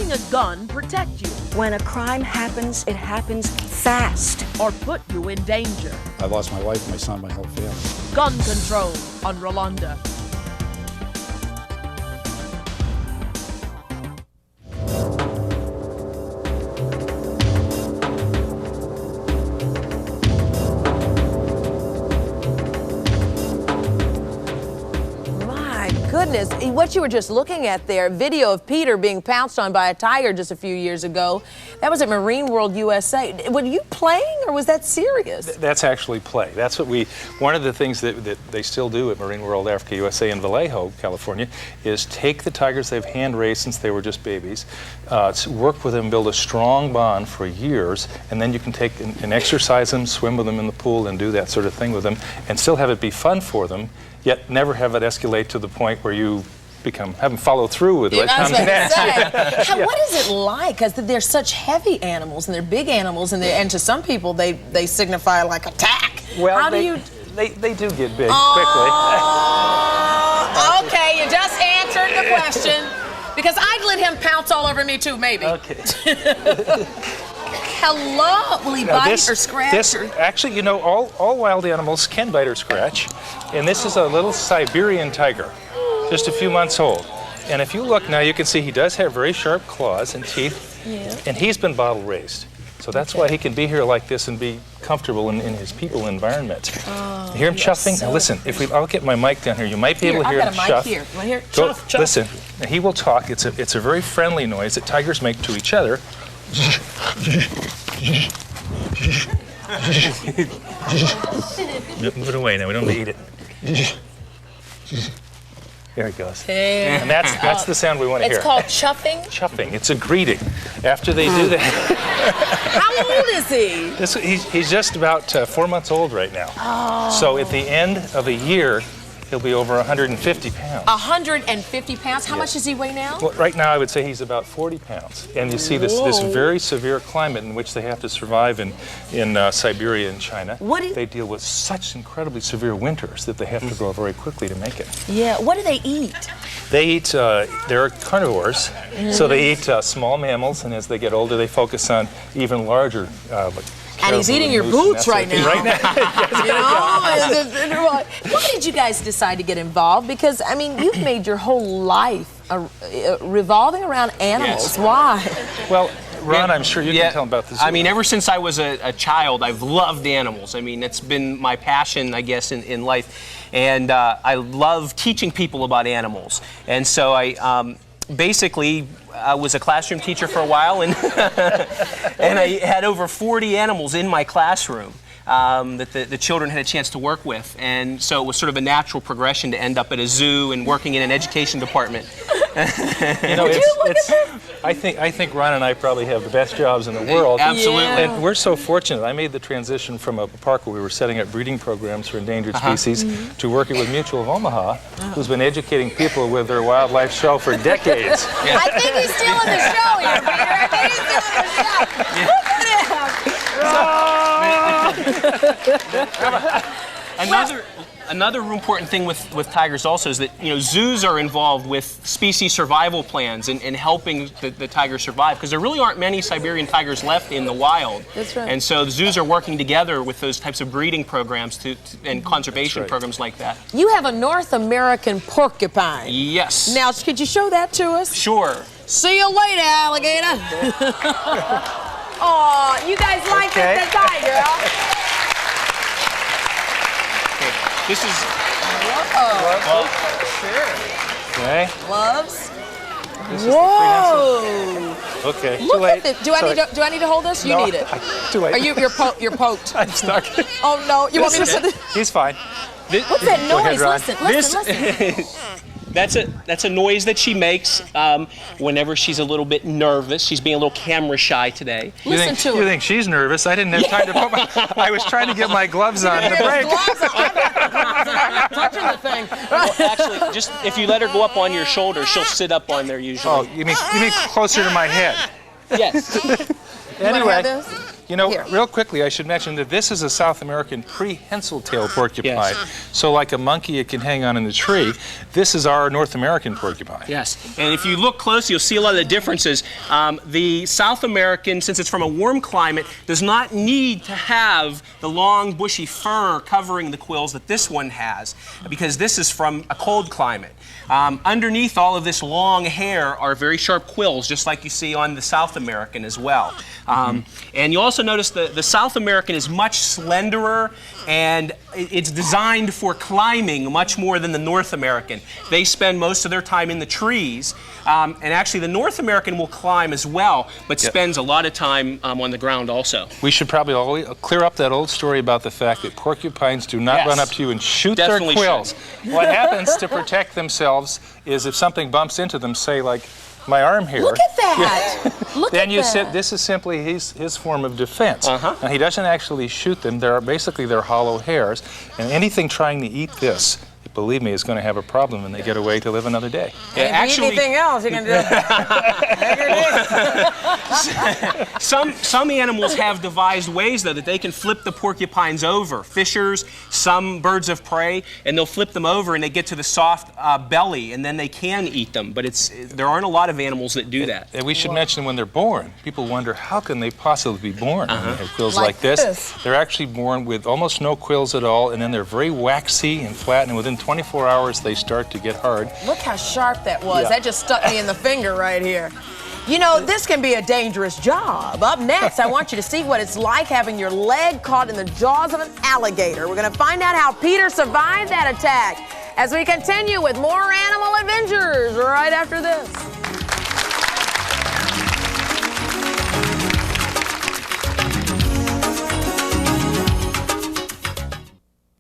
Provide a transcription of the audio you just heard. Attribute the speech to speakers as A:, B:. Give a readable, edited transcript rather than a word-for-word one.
A: letting a gun protect you?
B: When a crime happens, it happens fast.
A: Or put you in danger?
C: I lost my wife, my son, my whole family.
A: Gun Control on Rolonda.
D: Goodness, what you were just looking at there, video of Peter being pounced on by a tiger just a few years ago. That was at Marine World USA. Were you playing or was that serious?
E: That's actually play. That's what one of the things that they still do at Marine World Africa USA in Vallejo, California, is take the tigers they've hand raised since they were just babies, work with them, build a strong bond for years, and then you can take and exercise them, swim with them in the pool, and do that sort of thing with them, and still have it be fun for them, yet never have it escalate to the point where you haven't followed through with what comes next.
D: What is it like? Because they're such heavy animals and they're big animals, and to some people they signify like attack.
E: Well,
D: How
E: they
D: do you?
E: They do get big
D: quickly. Okay, you just answered the question. Because I'd let him pounce all over me too, maybe.
E: Okay.
D: Hello. Will he bite or scratch?
E: Actually, you know, all wild animals can bite or scratch. And this is a little Siberian tiger, just a few months old. And if you look now, you can see he does have very sharp claws and teeth.
D: Yeah.
E: And he's been bottle raised. So that's why he can be here like this and be comfortable in his people environment. You hear him chuffing? Now listen, I'll get my mic down here. You might be able to hear him chuff.
D: I've got a mic here. You want to hear it? Chuff, chuff.
E: Listen, he will talk. It's a very friendly noise that tigers make to each other. Move it away now. We don't need it. There he goes.
D: Hey.
E: And that's the sound we want to hear.
D: It's called chuffing?
E: Chuffing. It's a greeting. After they do that.
D: How old is he?
E: He's just about 4 months old right now.
D: Oh.
E: So at the end of a year, he'll be over 150 pounds.
D: 150 pounds? How much does he weigh now?
E: Well, right now, I would say he's about 40 pounds. And you see this very severe climate in which they have to survive in Siberia and China. They deal with such incredibly severe winters that they have to grow very quickly to make it.
D: Yeah. What do they eat?
E: They eat, they're carnivores, so they eat small mammals, and as they get older, they focus on even larger
D: and he's eating your boots right now.
E: Right now.
D: You know? Why did you guys decide to get involved? Because, I mean, you've made your whole life revolving around animals. Yes. Why?
E: Well, Ron, I'm sure you can tell about this.
F: I mean, ever since I was a child, I've loved animals. I mean, that's been my passion, I guess, in life. And I love teaching people about animals. And so I basically I was a classroom teacher for a while, and and I had over 40 animals in my classroom that the children had a chance to work with, and so it was sort of a natural progression to end up at a zoo and working in an education department.
E: You know, I think Ron and I probably have the best jobs in the world.
F: Absolutely.
E: Yeah. And we're so fortunate. I made the transition from a park where we were setting up breeding programs for endangered species to working with Mutual of Omaha, who's been educating people with their wildlife show for decades.
D: I think he's stealing the show here, Peter. I think he's stealing the show.
F: Another important thing with tigers also is that, you know, zoos are involved with species survival plans and helping the tigers survive, because there really aren't many Siberian tigers left in the wild.
D: That's right.
F: And so the zoos are working together with those types of breeding programs and conservation programs like that.
D: You have a North American porcupine.
F: Yes.
D: Now, could you show that to us?
F: Sure.
D: See you later, alligator. Oh, you guys like this tiger?
F: This is.
D: Whoa.
E: Sure. Okay.
D: Gloves.
E: Whoa. Okay.
D: Look at this. Do I need to hold this? You need it.
E: Too late.
D: You're poked.
E: I'm stuck.
D: Oh no! You want me to sit there?
E: He's fine.
D: What's that noise? Listen.
F: That's a noise that she makes whenever she's a little bit nervous. She's being a little camera shy today.
D: Listen to her.
E: You think she's nervous? I didn't have time to put I was trying to get my gloves on the break.
D: I'm not touching the thing.
F: Well, actually, just if you let her go up on your shoulder, she'll sit up on there usually.
E: Oh, you mean closer to my head?
F: Yes.
E: Anyway. You know,
D: Here.
E: real quickly, I should mention that this is a South American prehensile-tailed porcupine.
F: Yes.
E: So like a monkey, it can hang on in the tree. This is our North American porcupine.
F: Yes, and if you look closely, you'll see a lot of the differences. The South American, since it's from a warm climate, does not need to have the long, bushy fur covering the quills that this one has, because this is from a cold climate. Underneath all of this long hair are very sharp quills, just like you see on the South American as well. And you also notice the South American is much slenderer, and it's designed for climbing much more than the North American. They spend most of their time in the trees, and actually the North American will climb as well, but spends a lot of time on the ground also.
E: We should probably always clear up that old story about the fact that porcupines do not run up to you and shoot
F: Definitely
E: their quills. What happens to protect themselves is if something bumps into them, say like my arm here.
D: Look at that. Look
E: Then
D: at
E: you
D: that.
E: this is simply his form of defense. Now he doesn't actually shoot them. They're basically they're hollow hairs, and anything trying to eat this, believe me, is going to have a problem when they get away to live another day.
D: And if you eat anything else, you can do
F: Some animals have devised ways, though, that they can flip the porcupines over. Fishers, some birds of prey, and they'll flip them over and they get to the soft belly, and then they can eat them. But there aren't a lot of animals that do that.
E: And we should mention when they're born, people wonder how can they possibly be born when they have quills like this. They're actually born with almost no quills at all, and then they're very waxy and flat, and within 24 hours they start to get hard.
D: Look how sharp that was. That just stuck me in the finger right here. You know, this can be a dangerous job. Up next, I want you to see what it's like having your leg caught in the jaws of an alligator. We're going to find out how Peter survived that attack as we continue with more animal adventures right after this.